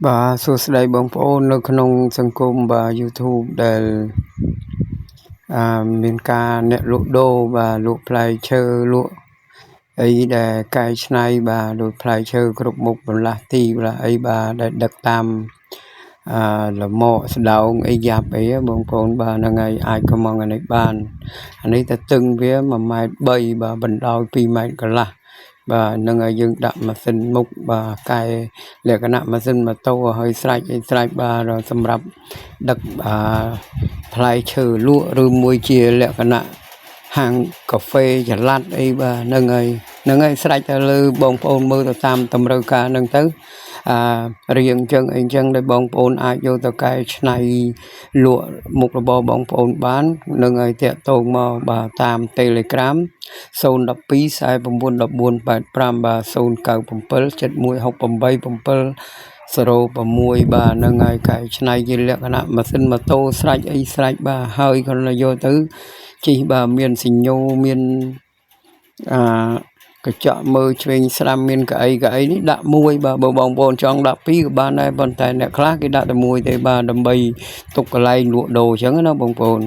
បាទសួស្តីបងប្អូននៅក្នុងសង្គមបាទ YouTube ដែលមានការអ្នកលក់ដូរបាទលក់ផ្លែឈើលក់អីដែលកែច្នៃបាទលក់ផ្លែឈើគ្រប់មុខបន្លាស់ទីបន្លាស់អីបាទដែលដឹកតាមលម៉កស្ដោងអីយ៉ាប់អីបងប្អូនបាទហ្នឹងហើយអាចក៏មកអានេះបានអានេះទៅតឹងវា1.3 ម៉ែត្របាទបណ្ដោយ2 ម៉ែត្រកន្លះបាទនឹងឲ្យយើងដាក់ម៉ាស៊ីនមុខបាទកែលក្ខណៈម៉ាស៊ីនម៉ូតូឲ្យស្រេចបាទសម្រាប់ដឹកផ្លែឈើលក់ឬមួយជាលក្ខណៈហាងកាហ្វេចល័តអីបាទហ្នឹងហើយស្រេចទៅលើបងប្អូនមើលទៅតាមតម្រូវការហ្នឹងទៅរៀងអញ្ចឹងអីអញ្ចឹងដែលបងប្អូនអាចយកទៅកែច្នៃលក់មុខរបរបងប្អូនបាននឹងឲ្យតាក់ទងមកបាទតាម Telegram 012 49 14 85បាទ097 7168 706បាទហ្នឹងហើយកែច្នៃជាលក្ខណៈម៉ាស៊ីនម៉ូតូស្រេចអីស្រេចបាទហើយគាត់យកទៅជិះបាទមានសញ្ញោមានកញ្ចក់មើលឆ្វេងស្ដាំមានកៅអីនេះដាក់មួយបាទបើបងប្អូនចង់ដាក់ពីរក៏បានដែរប៉ុន្តែអ្នកខ្លះគេដាក់តែមួយទេបាទដើម្បីទុកកន្លែងលក់ដូរអញ្ចឹងណាបងប្អូន